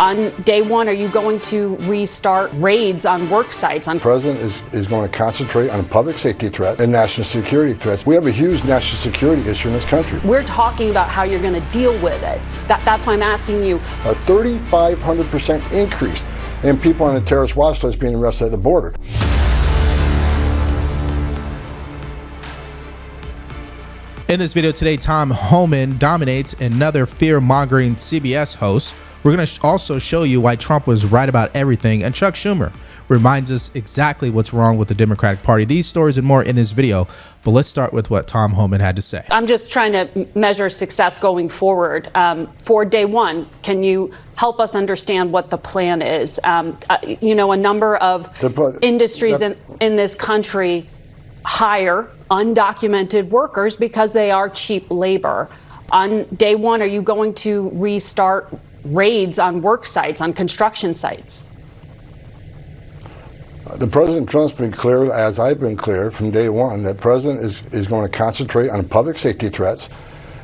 On day one, are you going to restart raids on work sites? The president is going to concentrate on public safety threats and national security threats. We have a huge national security issue in this country. We're talking about how you're going to deal with it. That's why I'm asking you. A 3,500% increase in people on the terrorist watch list being arrested at the border. In this video today, Tom Homan dominates another fear-mongering CBS host. We're going to also show you why Trump was right about everything, and Chuck Schumer reminds us exactly what's wrong with the Democratic Party. These stories and more in this video, but let's start with what Tom Homan had to say. I'm just trying to measure success going forward. For day one, can you help us understand what the plan is? You know, a number of industries in this country hire undocumented workers because they are cheap labor. On day one, are you going to restart raids on work sites, on construction sites? The President Trump's been clear, as I've been clear from day one, that the President is going to concentrate on public safety threats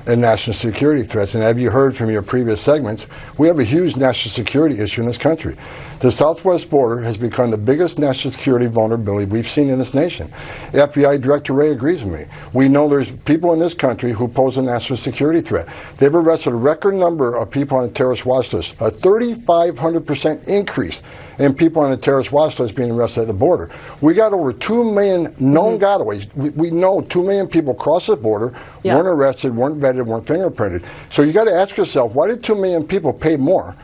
and national security threats. And have you heard from your previous segments, we have a huge national security issue in this country. The southwest border has become the biggest national security vulnerability we've seen in this nation. FBI Director Wray agrees with me. We know there's people in this country who pose a national security threat. They've arrested a record number of people on the terrorist watch list, a 3,500% increase in people on the terrorist watch list being arrested at the border. We got over 2 million known gotaways. We know 2 million people crossed the border, weren't arrested, weren't vetted, weren't fingerprinted. So you got to ask yourself, why did 2 million people pay more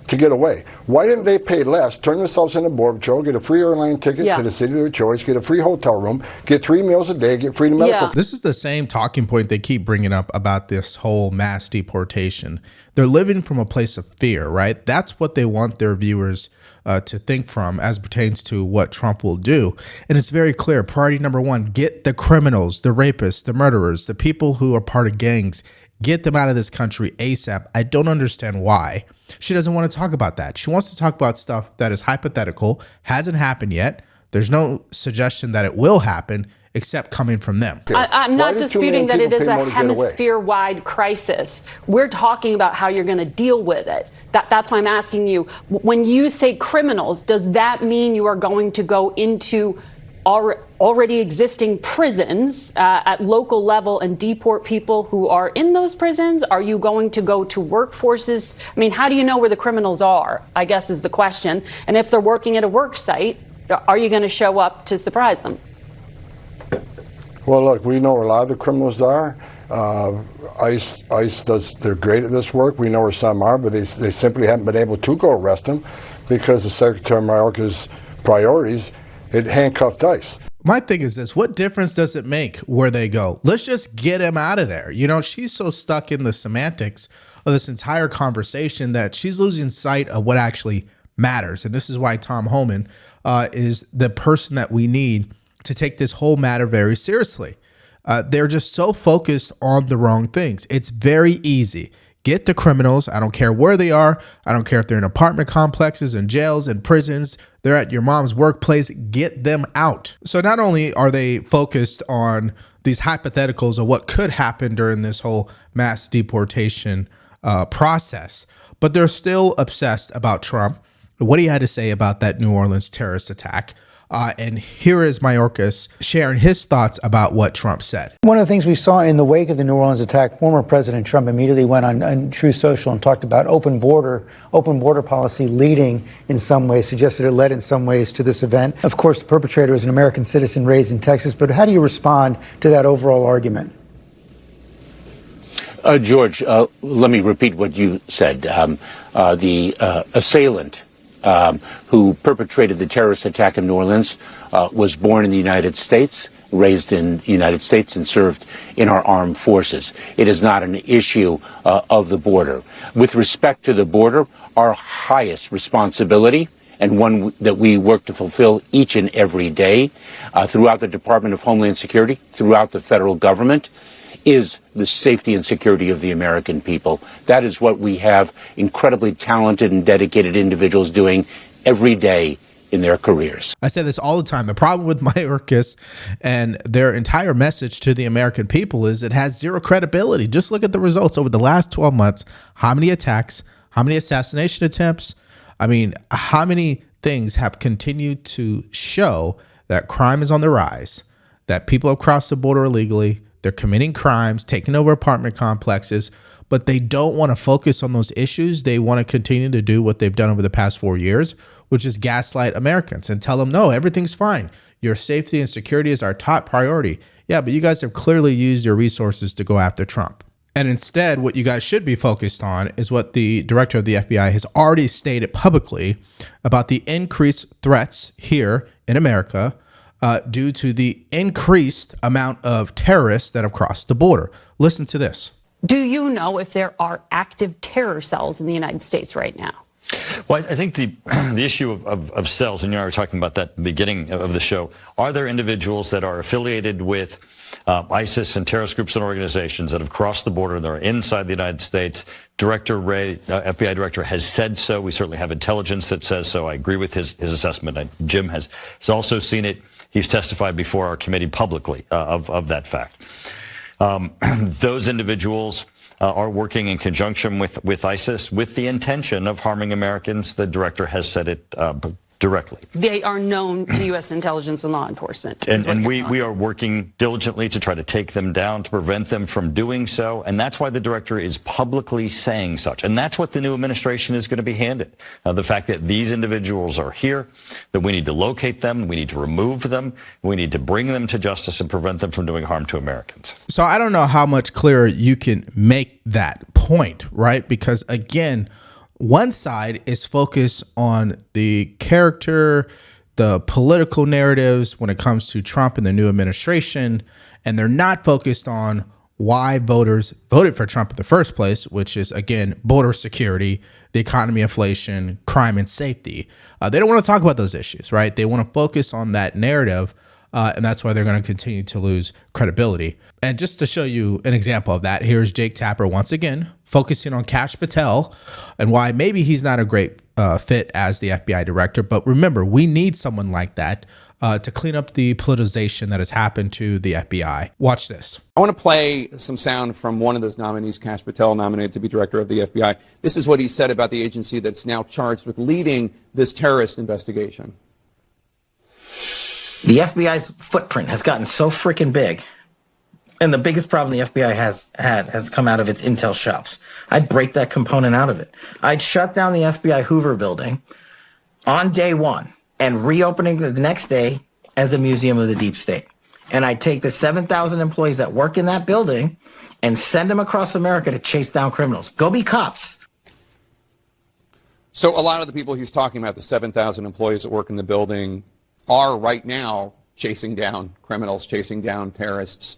to get away? Why didn't they pay less, turn themselves into Border Patrol, get a free airline ticket to the city of their choice, get a free hotel room, get 3 meals a day, get free medical? This is the same talking point they keep bringing up about this whole mass deportation. They're living from a place of fear, right? That's what they want their viewers to think from as pertains to what Trump will do. And it's very clear. Priority number one, get the criminals, the rapists, the murderers, the people who are part of gangs, get them out of this country ASAP. I don't understand why she doesn't want to talk about that. She wants to talk about stuff that is hypothetical, hasn't happened yet. There's no suggestion that it will happen except coming from them. I'm not disputing that it is a hemisphere-wide crisis. We're talking about how you're going to deal with it. That's why I'm asking you, when you say criminals, does that mean you are going to go into already existing prisons at local level and deport people who are in those prisons? Are you going to go to workforces? I mean, how do you know where the criminals are, I guess is the question. And if they're working at a work site, are you going to show up to surprise them? Well, look, we know where a lot of the criminals are. ICE they're great at this work. We know where some are, but they simply haven't been able to go arrest them because the Secretary of Mayorkas' priorities, it handcuffed ICE. My thing is this, what difference does it make where they go? Let's just get him out of there. You know, she's so stuck in the semantics of this entire conversation that she's losing sight of what actually matters. And this is why Tom Homan is the person that we need to take this whole matter very seriously. They're just so focused on the wrong things. It's very easy. Get the criminals. I don't care where they are. I don't care if they're in apartment complexes and jails and prisons. They're at your mom's workplace. Get them out. So not only are they focused on these hypotheticals of what could happen during this whole mass deportation process, but they're still obsessed about Trump, what he had to say about that New Orleans terrorist attack. And here is Mayorkas sharing his thoughts about what Trump said. One of the things we saw in the wake of the New Orleans attack, former President Trump immediately went on Truth Social and talked about open border policy leading in some ways, suggested it led in some ways to this event. Of course, the perpetrator is an American citizen raised in Texas, but how do you respond to that overall argument? George, let me repeat what you said. The assailant who perpetrated the terrorist attack in New Orleans was born in the United States, raised in the United States, and served in our armed forces. It is not an issue of the border. With respect to the border, our highest responsibility, and one that we work to fulfill each and every day throughout the Department of Homeland Security, throughout the federal government, is the safety and security of the American people. That is what we have incredibly talented and dedicated individuals doing every day in their careers. I say this all the time. The problem with Mayorkas and their entire message to the American people is it has zero credibility. Just look at the results over the last 12 months. How many attacks, how many assassination attempts, I mean, how many things have continued to show that crime is on the rise, that people have crossed the border illegally, they're committing crimes, taking over apartment complexes, but they don't want to focus on those issues. They want to continue to do what they've done over the past 4 years, which is gaslight Americans and tell them, no, everything's fine. Your safety and security is our top priority. Yeah, but you guys have clearly used your resources to go after Trump. And instead, what you guys should be focused on is what the director of the FBI has already stated publicly about the increased threats here in America due to the increased amount of terrorists that have crossed the border. Listen to this. Do you know if there are active terror cells in the United States right now? Well, I think the issue of cells, and you and I were talking about that at the beginning of the show, are there individuals that are affiliated with ISIS and terrorist groups and organizations that have crossed the border and they're inside the United States? Director Wray, FBI director, has said so. We certainly have intelligence that says so. I agree with his assessment. Jim has also seen it. He's testified before our committee publicly of that fact. Those individuals are working in conjunction with ISIS with the intention of harming Americans. The director has said it directly. They are known to U.S. intelligence and law enforcement. And we are working diligently to try to take them down, to prevent them from doing so. And that's why the director is publicly saying such. And that's what the new administration is going to be handed. The fact that these individuals are here, that we need to locate them, we need to remove them, we need to bring them to justice and prevent them from doing harm to Americans. So I don't know how much clearer you can make that point, right? Because again, one side is focused on the character, the political narratives when it comes to Trump and the new administration, and they're not focused on why voters voted for Trump in the first place, which is, again, border security, the economy, inflation, crime, and safety. They don't want to talk about those issues, right? They want to focus on that narrative, and that's why they're going to continue to lose credibility. And just to show you an example of that, here's Jake Tapper once again focusing on Kash Patel and why maybe he's not a great fit as the FBI director. But remember, we need someone like that to clean up the politicization that has happened to the FBI. Watch this. I want to play some sound from one of those nominees, Kash Patel, nominated to be director of the FBI. This is what he said about the agency that's now charged with leading this terrorist investigation. The FBI's footprint has gotten so freaking big. And the biggest problem the FBI has come out of its intel shops. I'd break that component out of it. I'd shut down the FBI Hoover building on day one and reopening the next day as a museum of the deep state. And I'd take the 7,000 employees that work in that building and send them across America to chase down criminals. Go be cops. So a lot of the people he's talking about, the 7,000 employees that work in the building, are right now chasing down criminals, chasing down terrorists,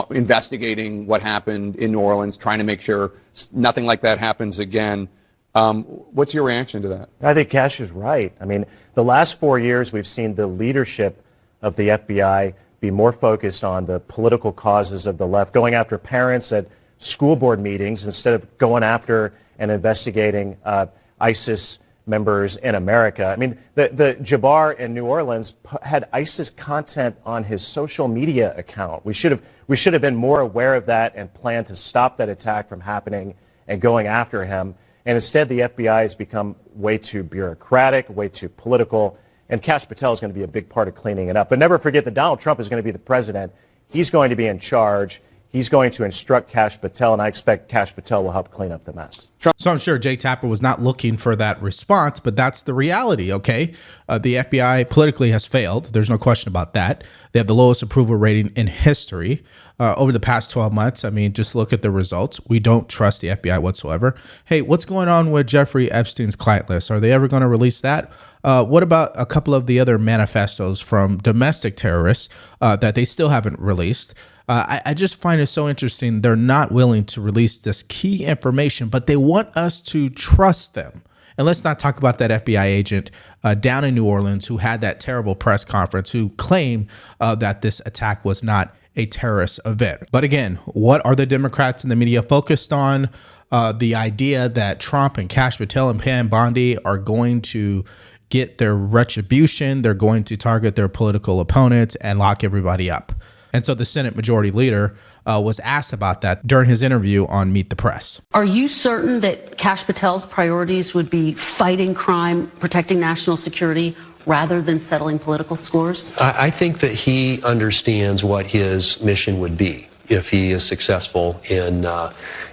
investigating what happened in New Orleans, trying to make sure nothing like that happens again. What's your reaction to that? I think Kash is right. I mean, the last 4 years, we've seen the leadership of the FBI be more focused on the political causes of the left, going after parents at school board meetings instead of going after and investigating ISIS members in America. I mean, the Jabbar in New Orleans had ISIS content on his social media account. We should have been more aware of that and planned to stop that attack from happening and going after him. And instead, the FBI has become way too bureaucratic, way too political. And Kash Patel is going to be a big part of cleaning it up. But never forget that Donald Trump is going to be the president. He's going to be in charge. He's going to instruct Kash Patel, and I expect Kash Patel will help clean up the mess. So I'm sure Jake Tapper was not looking for that response, but that's the reality, okay? The FBI politically has failed. There's no question about that. They have the lowest approval rating in history over the past 12 months. I mean, just look at the results. We don't trust the FBI whatsoever. Hey, what's going on with Jeffrey Epstein's client list? Are they ever going to release that? What about a couple of the other manifestos from domestic terrorists that they still haven't released? I just find it so interesting. They're not willing to release this key information, but they want us to trust them. And let's not talk about that FBI agent down in New Orleans who had that terrible press conference, who claimed that this attack was not a terrorist event. But again, what are the Democrats and the media focused on? The idea that Trump and Kash Patel and Pam Bondi are going to get their retribution. They're going to target their political opponents and lock everybody up. And so the Senate Majority Leader was asked about that during his interview on Meet the Press. Are you certain that Kash Patel's priorities would be fighting crime, protecting national security, rather than settling political scores? I think that he understands what his mission would be if he is successful in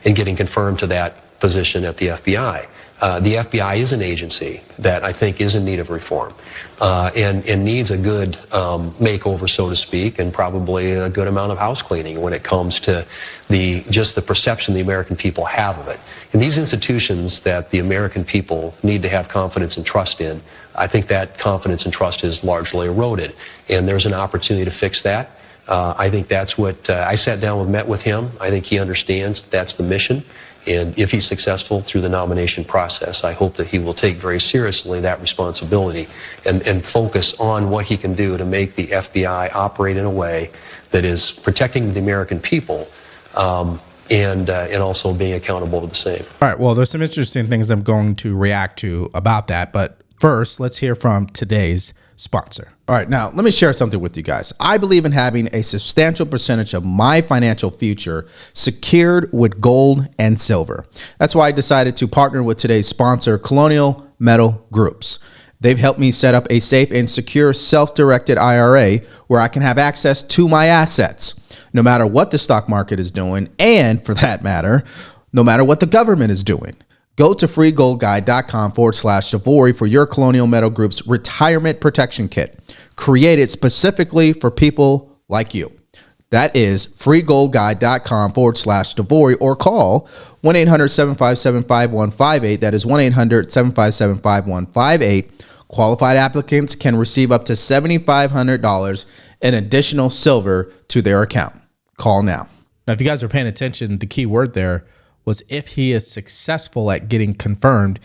getting confirmed to that position at the FBI. The FBI is an agency that I think is in need of reform and needs a good makeover, so to speak, and probably a good amount of house cleaning when it comes to just the perception the American people have of it. And these institutions that the American people need to have confidence and trust in, I think that confidence and trust is largely eroded, and there's an opportunity to fix that. I think that's what I sat down and met with him. I think he understands that's the mission. And if he's successful through the nomination process, I hope that he will take very seriously that responsibility and focus on what he can do to make the FBI operate in a way that is protecting the American people and also being accountable to the same. All right, well, there's some interesting things I'm going to react to about that. But first, let's hear from today's sponsor. All right, now let me share something with you guys. I believe in having a substantial percentage of my financial future secured with gold and silver. That's why I decided to partner with today's sponsor, Colonial Metal Groups. They've helped me set up a safe and secure self-directed IRA where I can have access to my assets, no matter what the stock market is doing, and for that matter, no matter what the government is doing. Go to freegoldguide.com/Savory for your Colonial Metal Group's retirement protection kit, created specifically for people like you. That is freegoldguide.com/Savory or call 1-800-757-5158. That is 1-800-757-5158. Qualified applicants can receive up to $7,500 in additional silver to their account. Call now. Now, if you guys are paying attention, the key word there was if he is successful at getting confirmed.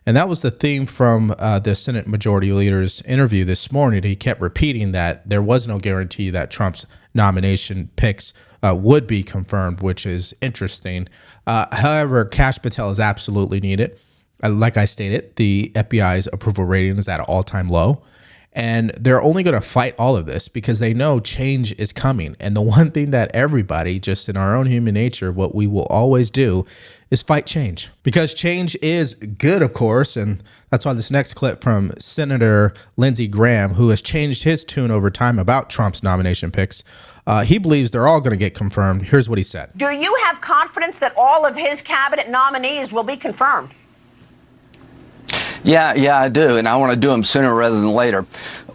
And that was the theme from the Senate Majority Leader's interview this morning. He kept repeating that there was no guarantee that Trump's nomination picks would be confirmed, which is interesting. However, Kash Patel is absolutely needed. Like I stated, the FBI's approval rating is at an all-time low. And they're only going to fight all of this because they know change is coming. And the one thing that everybody, just in our own human nature, what we will always do is fight change, because change is good, of course. And that's why this next clip from Senator Lindsey Graham, who has changed his tune over time about Trump's nomination picks, he believes they're all going to get confirmed. Here's what he said. Do you have confidence that all of his cabinet nominees will be confirmed? Yeah, I do, and I want to do them sooner rather than later.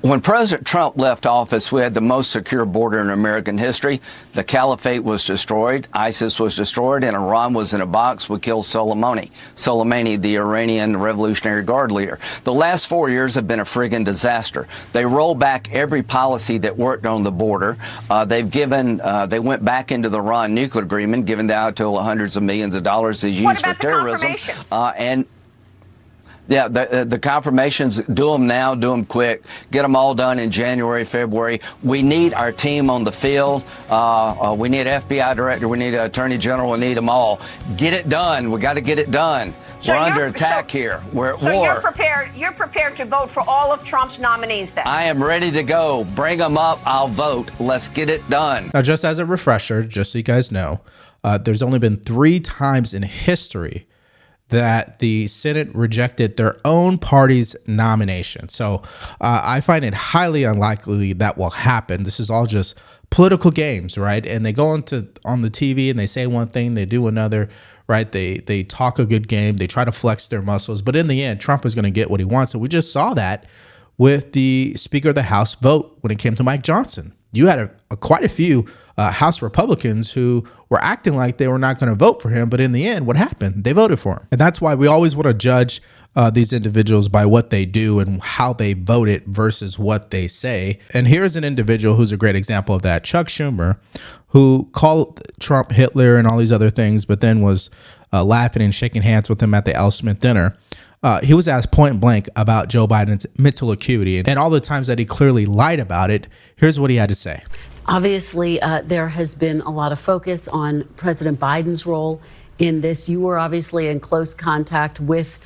When President Trump left office, we had the most secure border in American history. The caliphate was destroyed, ISIS was destroyed, and Iran was in a box. We killed Soleimani, the Iranian Revolutionary Guard leader. The last 4 years have been a friggin' disaster. They rolled back every policy that worked on the border. They went back into the Iran nuclear agreement, giving out to hundreds of millions of dollars is used for terrorism. Yeah, the confirmations, do them now, do them quick. Get them all done in January, February. We need our team on the field. We need FBI director. We need an attorney general. We need them all. Get it done. We got to get it done. We're under attack here. We're at war. So you're prepared to vote for all of Trump's nominees then? I am ready to go. Bring them up. I'll vote. Let's get it done. Now, just as a refresher, just so you guys know, there's only been 3 times in history that the Senate rejected their own party's nomination. So I find it highly unlikely that will happen. This is all just political games, right? And they go on the TV and they say one thing, they do another, right? They talk a good game, they try to flex their muscles, but in the end, Trump is going to get what he wants. And we just saw that with the Speaker of the House vote when it came to Mike Johnson. You had quite a few House Republicans who were acting like they were not going to vote for him. But in the end, what happened? They voted for him. And that's why we always want to judge these individuals by what they do and how they voted versus what they say. And here's an individual who's a great example of that. Chuck Schumer, who called Trump Hitler and all these other things, but then was laughing and shaking hands with him at the Al Smith dinner. He was asked point blank about Joe Biden's mental acuity and all the times that he clearly lied about it. Here's what he had to say. Obviously, there has been a lot of focus on President Biden's role in this. You were obviously in close contact with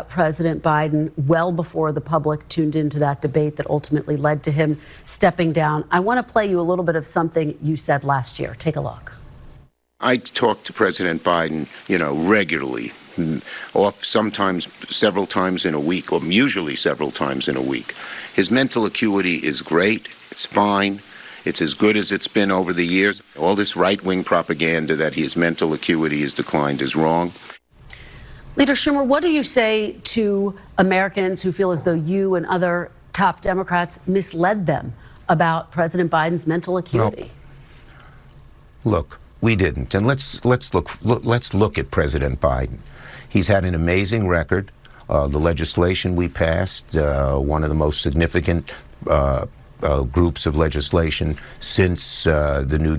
President Biden well before the public tuned into that debate that ultimately led to him stepping down. I want to play you a little bit of something you said last year. Take a look. I talk to President Biden, regularly, sometimes several times in a week, or usually several times in a week. His mental acuity is great. It's fine. It's as good as it's been over the years. All this right-wing propaganda that his mental acuity has declined is wrong. Leader Schumer, what do you say to Americans who feel as though you and other top Democrats misled them about President Biden's mental acuity? Well, look, we didn't. And let's look at President Biden. He's had an amazing record. The legislation we passed, one of the most significant groups of legislation since Lyndon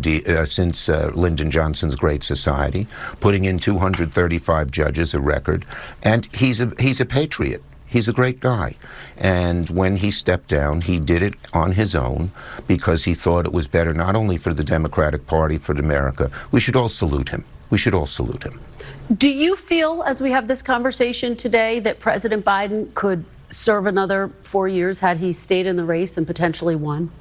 Johnson's Great Society, putting in 235 judges, a record, and he's a patriot. He's a great guy. And when he stepped down, he did it on his own because he thought it was better not only for the Democratic Party, for America. We should all salute him. We should all salute him. Do you feel, as we have this conversation today, that President Biden could serve another 4 years had he stayed in the race and potentially won?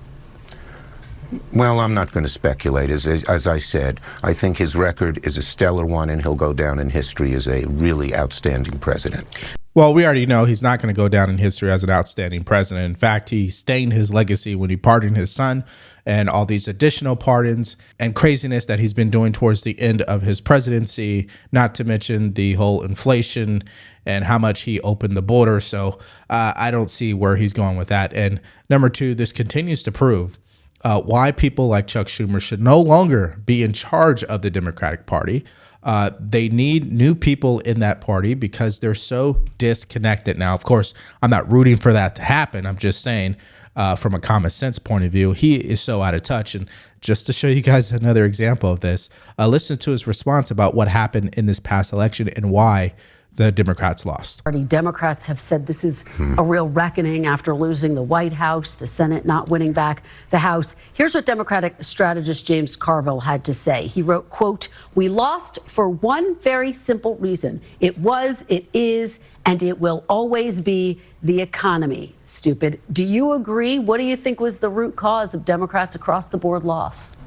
Well, I'm not going to speculate. As I said, I think his record is a stellar one, and he'll go down in history as a really outstanding president. Well, we already know he's not going to go down in history as an outstanding president. In fact, he stained his legacy when he pardoned his son and all these additional pardons and craziness that he's been doing towards the end of his presidency, not to mention the whole inflation and how much he opened the border. So I don't see where he's going with that. And number two, this continues to prove why people like Chuck Schumer should no longer be in charge of the Democratic Party. They need new people in that party because they're so disconnected. Now, of course, I'm not rooting for that to happen. I'm just saying from a common sense point of view, he is so out of touch. And just to show you guys another example of this, listen to his response about what happened in this past election and why the Democrats lost. Democrats have said this is a real reckoning after losing the White House, the Senate not winning back the House. Here's what Democratic strategist James Carville had to say. He wrote, quote, "We lost for one very simple reason. It was, it is, and it will always be the economy. Stupid." Do you agree? What do you think was the root cause of Democrats across the board loss?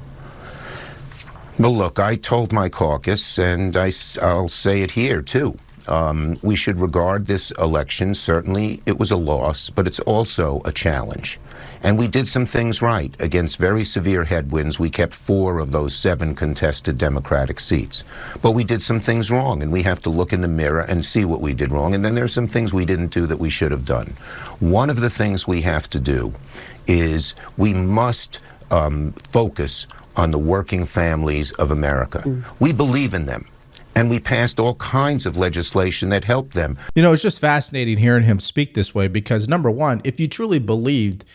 Well, look, I told my caucus, and I'll say it here, too. We should regard this election, certainly it was a loss, but it's also a challenge. And we did some things right. Against very severe headwinds, we kept 4 of those 7 contested Democratic seats. But we did some things wrong, and we have to look in the mirror and see what we did wrong. And then there's some things we didn't do that we should have done. One of the things we have to do is we must focus on the working families of America. We believe in them. And we passed all kinds of legislation that helped them. You know, it's just fascinating hearing him speak this way because, number one, if you truly believed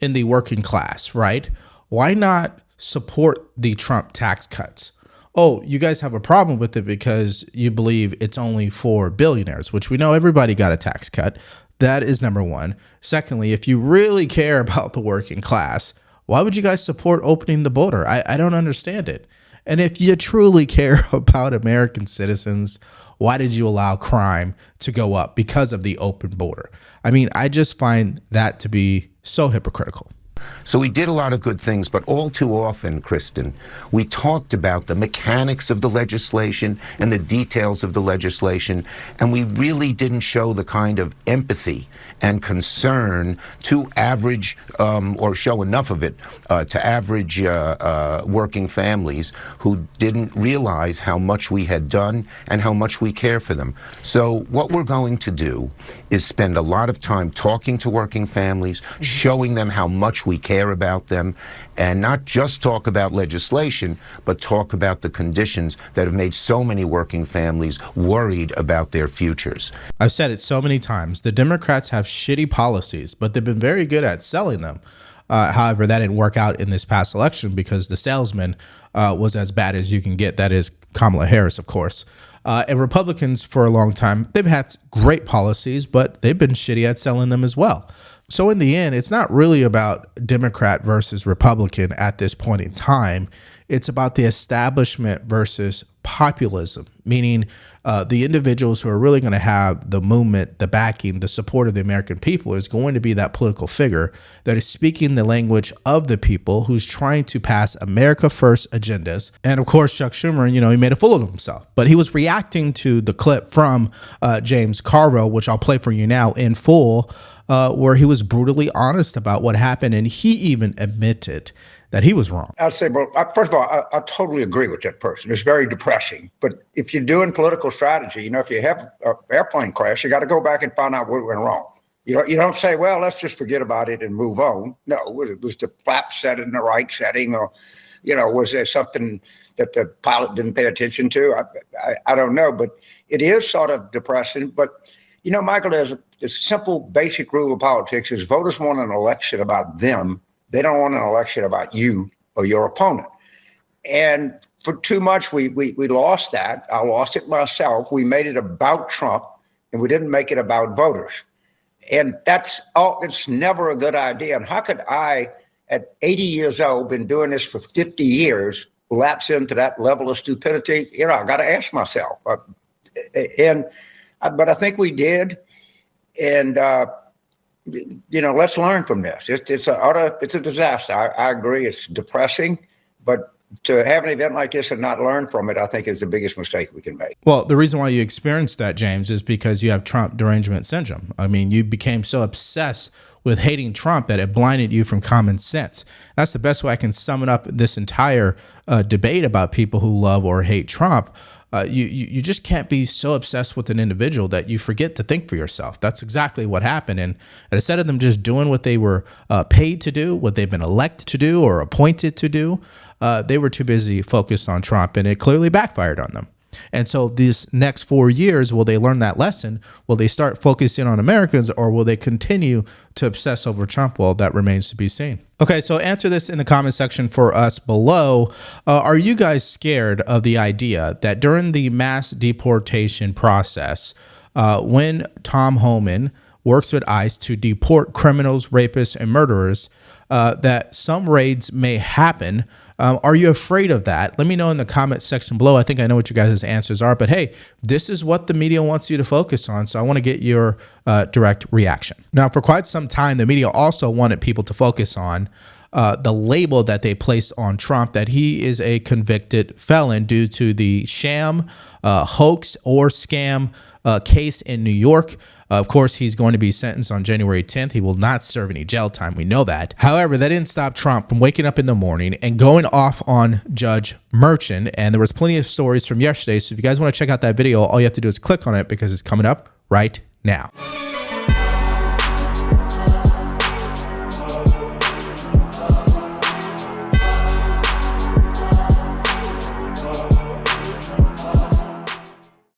in the working class, right, why not support the Trump tax cuts? Oh, you guys have a problem with it because you believe it's only for billionaires, which we know everybody got a tax cut. That is number one. Secondly, if you really care about the working class, why would you guys support opening the border? I don't understand it. And if you truly care about American citizens, why did you allow crime to go up because of the open border? I mean, I just find that to be so hypocritical. So we did a lot of good things, but all too often, Kristen, we talked about the mechanics of the legislation and the details of the legislation, and we really didn't show the kind of empathy and concern to average, or show enough of it to average working families who didn't realize how much we had done and how much we care for them. So what we're going to do is spend a lot of time talking to working families, showing them how much we care about them, and not just talk about legislation, but talk about the conditions that have made so many working families worried about their futures. I've said it so many times. The Democrats have shitty policies, but they've been very good at selling them. However, that didn't work out in this past election because the salesman was as bad as you can get. That is Kamala Harris, of course. And Republicans, for a long time, they've had great policies, but they've been shitty at selling them as well. So in the end, it's not really about Democrat versus Republican at this point in time. It's about the establishment versus populism, meaning the individuals who are really going to have the movement, the backing, the support of the American people is going to be that political figure that is speaking the language of the people, who's trying to pass America First agendas. And of course, Chuck Schumer, he made a fool of himself, but he was reacting to the clip from James Carville, which I'll play for you now in full, where he was brutally honest about what happened. And he even admitted that he was wrong. I'd say, well, first of all, I totally agree with that person. It's very depressing. But if you're doing political strategy, if you have an airplane crash, you got to go back and find out what went wrong. You don't say, well, let's just forget about it and move on. No, was the flap set in the right setting, or, was there something that the pilot didn't pay attention to? I don't know, but it is sort of depressing. But, Michael, there's a simple, basic rule of politics is voters want an election about them. They don't want an election about you or your opponent. And for too much, we lost that. I lost it myself. We made it about Trump, and we didn't make it about voters. And it's never a good idea. And how could I, at 80 years old, been doing this for 50 years, lapse into that level of stupidity? I got to ask myself. But I think we did. And, let's learn from this. It's a disaster. I agree. It's depressing, but to have an event like this and not learn from it, I think is the biggest mistake we can make. Well, the reason why you experienced that, James, is because you have Trump derangement syndrome. I mean, you became so obsessed with hating Trump that it blinded you from common sense. That's the best way I can sum it up this entire debate about people who love or hate Trump. You just can't be so obsessed with an individual that you forget to think for yourself. That's exactly what happened. And instead of them just doing what they were paid to do, what they've been elected to do or appointed to do, they were too busy focused on Trump, and it clearly backfired on them. And so these next 4 years, will they learn that lesson? Will they start focusing on Americans, or will they continue to obsess over Trump? Well, that remains to be seen. Okay, so answer this in the comment section for us below. Are you guys scared of the idea that during the mass deportation process, when Tom Homan works with ICE to deport criminals, rapists, and murderers, that some raids may happen? Are you afraid of that? Let me know in the comment section below. I think I know what you guys' answers are, but hey, this is what the media wants you to focus on, so I want to get your direct reaction. Now, for quite some time, the media also wanted people to focus on the label that they placed on Trump, that he is a convicted felon due to the sham, hoax, or scam case in New York. Of course, he's going to be sentenced on January 10th. He will not serve any jail time. We know that. However, that didn't stop Trump from waking up in the morning and going off on Judge Merchan. And there was plenty of stories from yesterday. So if you guys want to check out that video, all you have to do is click on it because it's coming up right now.